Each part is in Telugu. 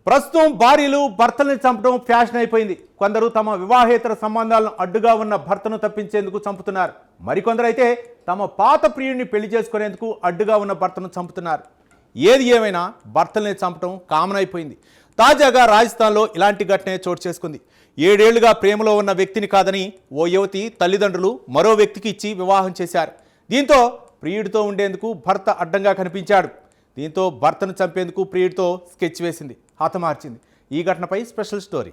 ప్రస్తుతం భార్యలు భర్తల్ని చంపడం ఫ్యాషన్ అయిపోయింది. కొందరు తమ వివాహేతర సంబంధాలను అడ్డుగా ఉన్న భర్తను తప్పించేందుకు చంపుతున్నారు. మరికొందరు అయితే తమ పాత ప్రియుడిని పెళ్లి చేసుకునేందుకు అడ్డుగా ఉన్న భర్తను చంపుతున్నారు. ఏది ఏమైనా భర్తల్ని చంపడం కామన్ అయిపోయింది. తాజాగా రాజస్థాన్లో ఇలాంటి ఘటనే చోటు చేసుకుంది. 7 ఏళ్లుగా ప్రేమలో ఉన్న వ్యక్తిని కాదని ఓ యువతి తల్లిదండ్రులు మరో వ్యక్తికి ఇచ్చి వివాహం చేశారు. దీంతో ప్రియుడితో ఉండేందుకు భర్త అడ్డంగా కనిపించాడు. దీంతో భర్తను చంపేందుకు ప్రియుడితో స్కెచ్ వేసింది, హతమార్చింది. ఈ ఘటనపై స్పెషల్ స్టోరీ.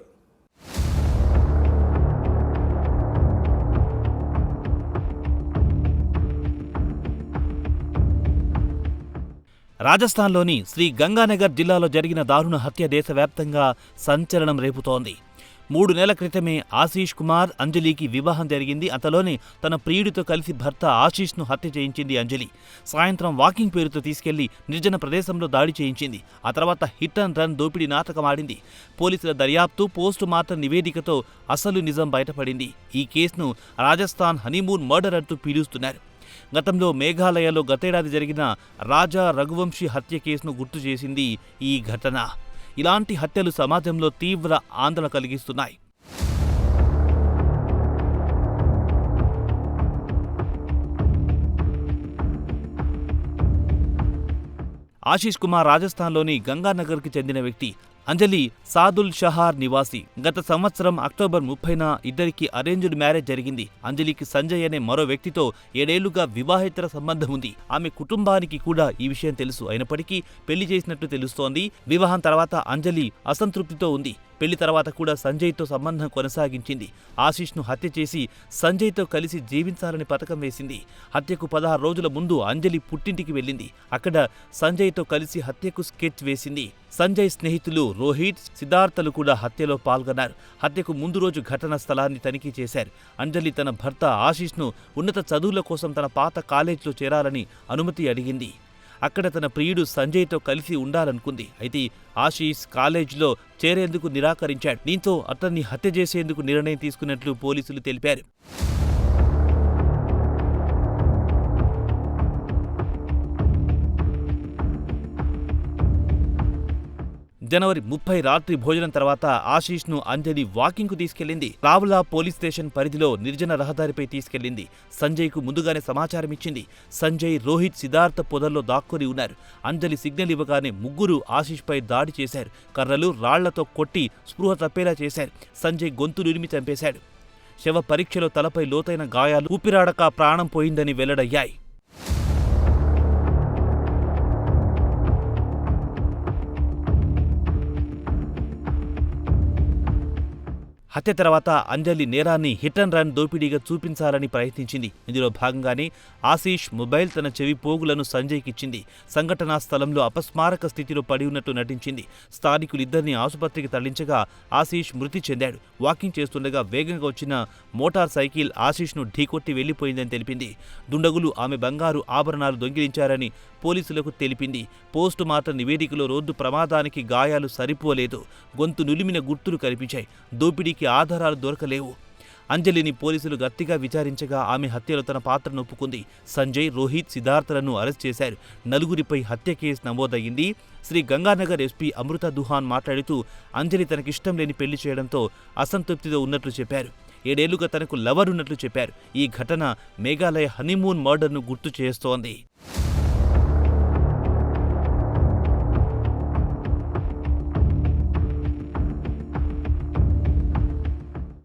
రాజస్థాన్లోని శ్రీ గంగానగర్ జిల్లాలో జరిగిన దారుణ హత్య దేశవ్యాప్తంగా సంచలనం రేపుతోంది. 3 నెలల క్రితమే ఆశీష్ కుమార్ అంజలికి వివాహం జరిగింది. అంతలోనే తన ప్రియుడితో కలిసి భర్త ఆశీష్ను హత్య చేయించింది అంజలి. సాయంత్రం వాకింగ్ పేరుతో తీసుకెళ్లి నిర్జన ప్రదేశంలో దాడి చేయించింది. ఆ తర్వాత హిట్ అండ్ రన్ దోపిడీ నాటకం ఆడింది. పోలీసుల దర్యాప్తు, పోస్టు మార్టం నివేదికతో అసలు నిజం బయటపడింది. ఈ కేసును రాజస్థాన్ హనీమూన్ మర్డర్ అంటూ పిలుస్తున్నారు. గతంలో మేఘాలయలో గతేడాది జరిగిన రాజా రఘువంశీ హత్య కేసును గుర్తు చేసింది ఈ ఘటన. ఇలాంటి హత్యలు సమాజంలో తీవ్ర ఆందోళన కలిగిస్తున్నాయి. ఆశీష్ కుమార్ రాజస్థాన్లోని గంగానగర్కి చెందిన వ్యక్తి. అంజలి సాదుల్ షహార్ నివాసి. గత సంవత్సరం అక్టోబర్ 30న ఇద్దరికి అరేంజ్డ్ మ్యారేజ్ జరిగింది. అంజలికి సంజయ్ అనే మరో వ్యక్తితో 7 ఏళ్లుగా వివాహేతర సంబంధం ఉంది. ఆమె కుటుంబానికి కూడా ఈ విషయం తెలుసు. అయినప్పటికీ పెళ్లి చేసినట్టు తెలుస్తోంది. వివాహం తర్వాత అంజలి అసంతృప్తితో ఉంది. పెళ్లి తర్వాత కూడా సంజయ్తో సంబంధం కొనసాగించింది. ఆశీష్ను హత్య చేసి సంజయ్తో కలిసి జీవించాలని పథకం వేసింది. హత్యకు 16 రోజుల ముందు అంజలి పుట్టింటికి వెళ్ళింది. అక్కడ సంజయ్తో కలిసి హత్యకు స్కెచ్ వేసింది. సంజయ్ స్నేహితులు రోహిత్, సిద్ధార్థలు కూడా హత్యలో పాల్గొన్నారు. హత్యకు ముందు రోజు ఘటనా స్థలాన్ని తనిఖీ చేశారు. అంజలి తన భర్త ఆశీష్ను ఉన్నత చదువుల కోసం తన పాత కాలేజీలో చేరాలని అనుమతి అడిగింది. అక్కడ తన ప్రియుడు సంజయ్తో కలిసి ఉండాలనుకుంది. అయితే ఆశీష్ కాలేజీలో చేరేందుకు నిరాకరించాడు. దీంతో అతన్ని హత్య చేసేందుకు నిర్ణయం తీసుకున్నట్లు పోలీసులు తెలిపారు. జనవరి 30 రాత్రి భోజనం తర్వాత ఆశీష్ను అంజలి వాకింగ్కు తీసుకెళ్లింది. రావులా పోలీస్ స్టేషన్ పరిధిలో నిర్జన రహదారిపై తీసుకెళ్లింది. సంజయ్కు ముందుగానే సమాచారం ఇచ్చింది. సంజయ్, రోహిత్, సిద్ధార్థ పొదల్లో దాక్కుని ఉన్నారు. అంజలి సిగ్నల్ ఇవ్వగానే ముగ్గురు ఆశీష్పై దాడి చేశారు. కర్రలు, రాళ్లతో కొట్టి స్పృహ తప్పేలా చేశారు. సంజయ్ గొంతు నురిమి చంపేశాడు. శవ పరీక్షలో తలపై లోతైన గాయాలు, ఊపిరాడక ప్రాణం పోయిందని వెల్లడయ్యాయి. హత్య తర్వాత అంజలి నేరాన్ని హిట్ అండ్ రన్ దోపిడీగా చూపించాలని ప్రయత్నించింది. ఇందులో భాగంగానే ఆశీష్ మొబైల్ తన చెవి పోగులను సంజయ్కిచ్చింది. సంఘటనా స్థలంలో అపస్మారక స్థితిలో పడి ఉన్నట్టు నటించింది. స్థానికులిద్దరిని ఆసుపత్రికి తరలించగా ఆశీష్ మృతి చెందాడు. వాకింగ్ చేస్తుండగా వేగంగా వచ్చిన మోటార్ సైకిల్ ఆశీష్ను ఢీకొట్టి వెళ్లిపోయిందని తెలిపింది. దుండగులు ఆమె బంగారు ఆభరణాలు దొంగిలించారని పోలీసులకు తెలిపింది. పోస్టు మార్టం నివేదికలో రోడ్డు ప్రమాదానికి గాయాలు సరిపోలేదు. గొంతు నులిమిన గుర్తులు కనిపించాయి. దోపిడీకి ఆధారాలు దొరకలేవు. అంజలిని పోలీసులు గట్టిగా విచారించగా ఆమె హత్యలో తన పాత్రను ఒప్పుకుంది. సంజయ్, రోహిత్, సిద్ధార్థలను అరెస్ట్ చేశారు. 4గురిపై హత్య కేసు నమోదయ్యింది. శ్రీ గంగానగర్ ఎస్పీ అమృత దుహాన్ మాట్లాడుతూ అంజలి తనకిష్టం లేని పెళ్లి చేయడంతో అసంతృప్తితో ఉన్నట్లు చెప్పారు. 7 ఏళ్లుగా తనకు లవర్ ఉన్నట్లు చెప్పారు. ఈ ఘటన మేఘాలయ హనీమూన్ మర్డర్ను గుర్తు చేస్తోంది.